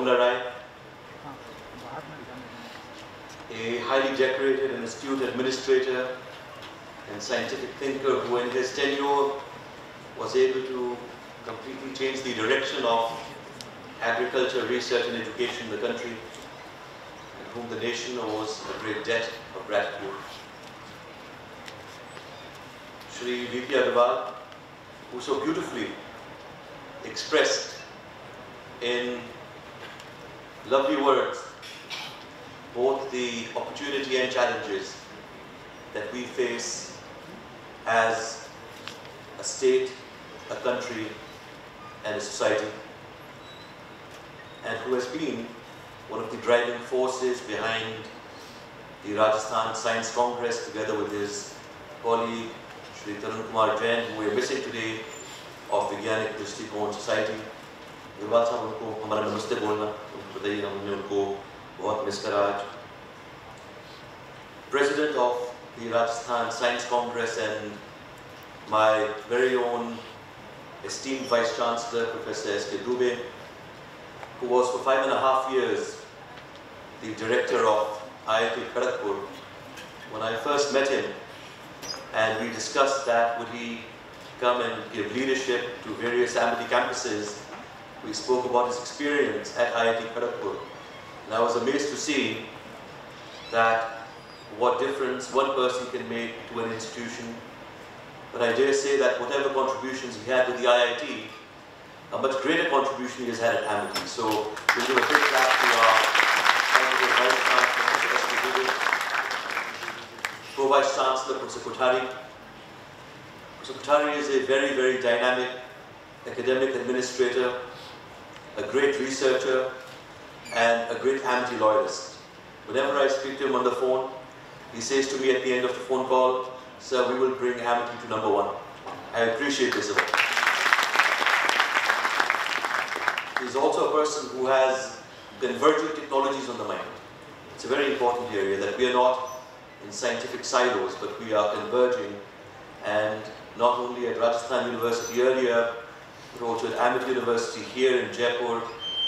Ramula Rai, a highly decorated and astute administrator and scientific thinker who in his tenure was able to completely change the direction of agriculture, research and education in the country, and whom the nation owes a great debt of gratitude. Shri V.P. Agarwal, who so beautifully expressed in lovely words both the opportunity and challenges that we face as a state, a country, and a society, and who has been one of the driving forces behind the Rajasthan Science Congress, together with his colleague Shri Tarun Kumar Jain, who we are missing today, of Vigyanik Drishtikon Society. Agarwal साहब उनको हमारा नमस्ते बोलना, उनको बताइए हमने उनको बहुत मिस करा आज. President of the Rajasthan Science Congress and my very own esteemed Vice Chancellor, Professor S.K. Dubey, who was for 5.5 years the director of IIT Kharagpur. When I first met him and we discussed that would he come and give leadership to various Amity campuses, we spoke about his experience at IIT Kharagpur. And I was amazed to see that what difference one person can make to an institution. But I dare say that whatever contributions he had with the IIT, a much greater contribution he has had at Amity. So we'll give a big clap to our Vice Chancellor, Professor S.K. Dubey, Pro-Vice Chancellor, Professor Kothari. Professor Kothari is a very, very dynamic academic administrator, a great researcher, and a great Amity loyalist. Whenever I speak to him on the phone, he says to me at the end of the phone call, "Sir, we will bring Amity to #1. I appreciate this a lot. He's also a person who has converging technologies on the mind. It's a very important area that we are not in scientific silos, but we are converging, and not only at Rajasthan University earlier, but also at Amity University here in Jaipur.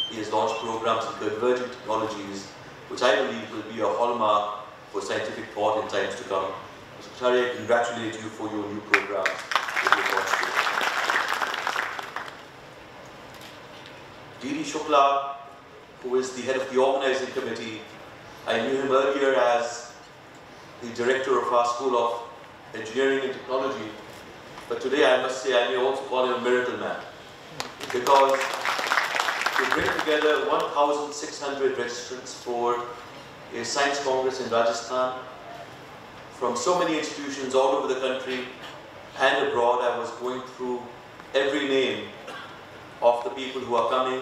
He has launched programs in converging technologies, which I believe will be a hallmark for scientific thought in times to come. Mr. Kothari, I congratulate you for your new programs that you've launched today. D.D. Shukla, who is the head of the organizing committee, I knew him earlier as the director of our School of Engineering and Technology, but today I must say I may also call him a miracle man, because to bring together 1,600 registrants for a science congress in Rajasthan from so many institutions all over the country and abroad. I was going through every name of the people who are coming,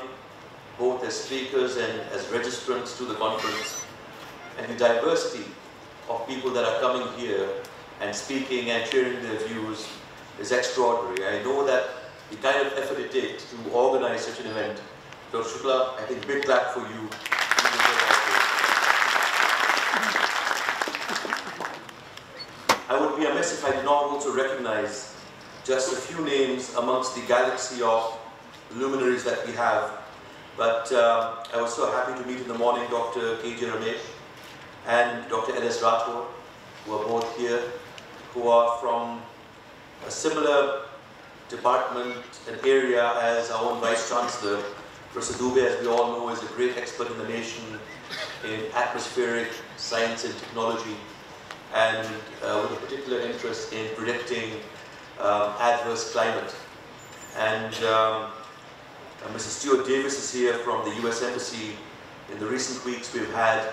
both as speakers and as registrants to the conference, and the diversity of people that are coming here and speaking and sharing their views is extraordinary. I know that the kind of effort it takes to organize such an event. Dr. Shukla, I think big clap for you. I would be amiss if I did not also recognize just a few names amongst the galaxy of luminaries that we have. But I was so happy to meet in the morning Dr. K.J. Ramesh and Dr. L.S. Rathore, who are both here, who are from a similar department and area as our own Vice Chancellor. Professor Dubey, as we all know, is a great expert in the nation in atmospheric science and technology, and with a particular interest in predicting adverse climate. And Mrs. Stuart Davis is here from the US Embassy. In the recent weeks, we've had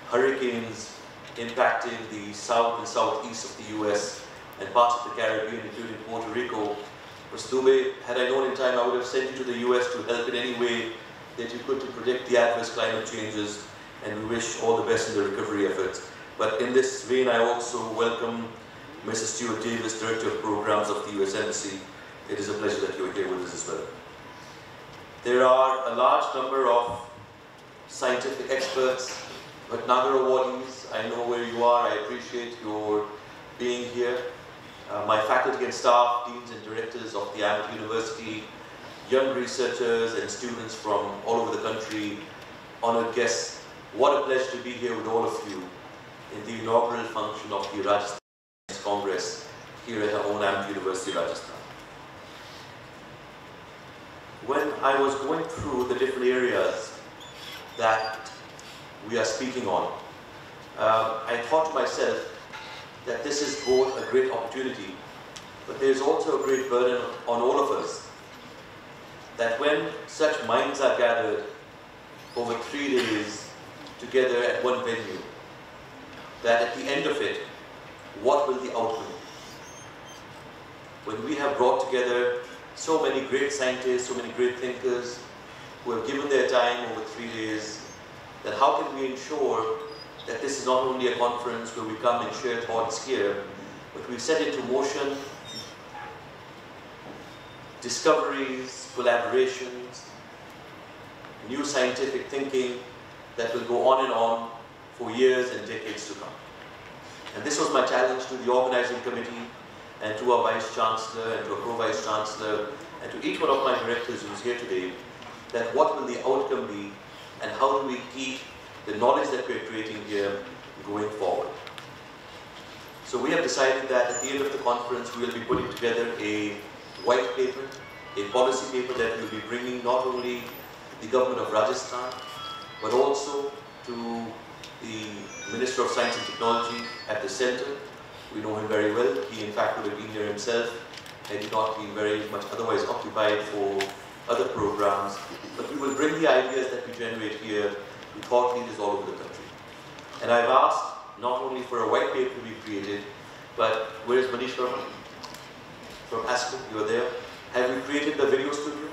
hurricanes impacting the south and southeast of the US and parts of the Caribbean, including Puerto Rico. Mr. Dubey, had I known in time, I would have sent you to the US to help in any way that you could to predict the adverse climate changes, and we wish all the best in the recovery efforts. But in this vein, I also welcome Mrs. Stuart Davis, Director of Programs of the US Embassy. It is a pleasure that you're here with us as well. There are a large number of scientific experts, Bhatnagar awardees. I know where you are. I appreciate your being here. My faculty and staff, deans and directors of the Amity University, young researchers and students from all over the country, honored guests, what a pleasure to be here with all of you in the inaugural function of the Rajasthan Congress here at our own Amity University, Rajasthan. When I was going through the different areas that we are speaking on, I thought to myself that this is both a great opportunity, but there is also a great burden on all of us, that when such minds are gathered over 3 days together at one venue, that at the end of it, what will the outcome be? When we have brought together so many great scientists, so many great thinkers who have given their time over 3 days, then how can we ensure that this is not only a conference where we come and share thoughts here, but we set into motion discoveries, collaborations, new scientific thinking that will go on and on for years and decades to come. And this was my challenge to the organizing committee and to our Vice Chancellor and to our Pro-Vice Chancellor and to each one of my directors who's here today, that what will the outcome be and how do we keep the knowledge that we're creating here going forward. So we have decided that at the end of the conference we will be putting together a white paper, a policy paper that will be bringing not only the government of Rajasthan, but also to the Minister of Science and Technology at the center. We know him very well. He in fact would have been here himself had he not been very much otherwise occupied for other programs. But we will bring the ideas that we generate here to thought leaders all over the country. And I've asked not only for a white paper to be created, but where is Manish Sharma? From Aseem, you're there. Have we created the video studio?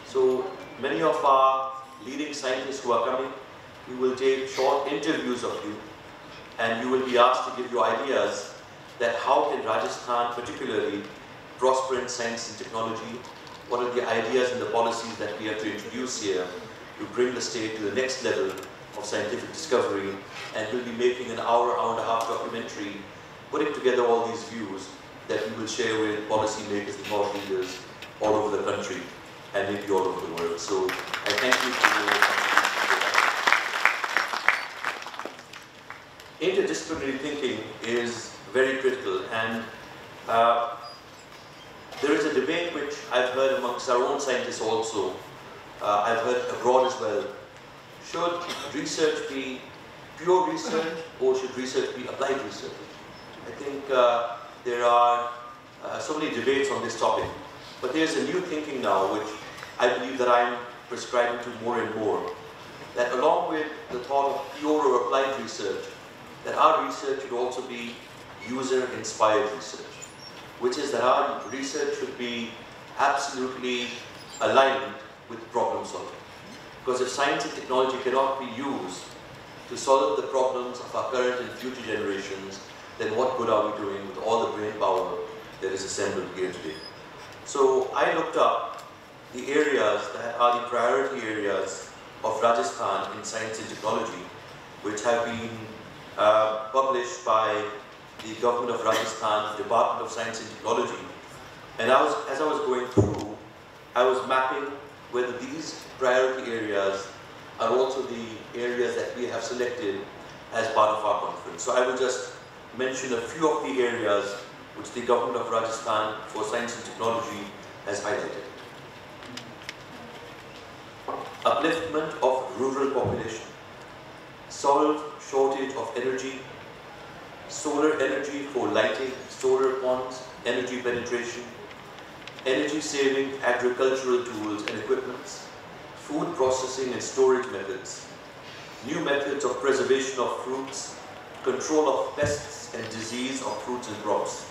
So many of our leading scientists who are coming, we will take short interviews of you and you will be asked to give you ideas that how can Rajasthan particularly prosper in science and technology, what are the ideas and the policies that we have to introduce here to bring the state to the next level of scientific discovery, and we'll be making an hour and a half documentary putting together all these views that we will share with policymakers and thought leaders all over the country and maybe all over the world. So I thank you for your contribution to that. Interdisciplinary thinking is very critical, and there is a debate which I've heard amongst our own scientists also, I've heard abroad as well. Should research be pure research or should research be applied research? I think there are so many debates on this topic, but there's a new thinking now which I believe that I'm prescribing to more and more, that along with the thought of pure or applied research, that our research should also be user-inspired research, which is that our research should be absolutely aligned with problem solving. Because if science and technology cannot be used to solve the problems of our current and future generations, then what good are we doing with all the brain power that is assembled here today? So I looked up the areas that are the priority areas of Rajasthan in science and technology, which have been published by the government of Rajasthan, the Department of Science and Technology. And as I was going through, I was mapping whether these priority areas are also the areas that we have selected as part of our conference. So I will just mention a few of the areas which the government of Rajasthan for science and technology has highlighted. Upliftment of rural population, solve shortage of energy, solar energy for lighting, solar ponds, energy penetration, energy saving agricultural tools and equipments, food processing and storage methods, new methods of preservation of fruits, control of pests and disease of fruits and crops,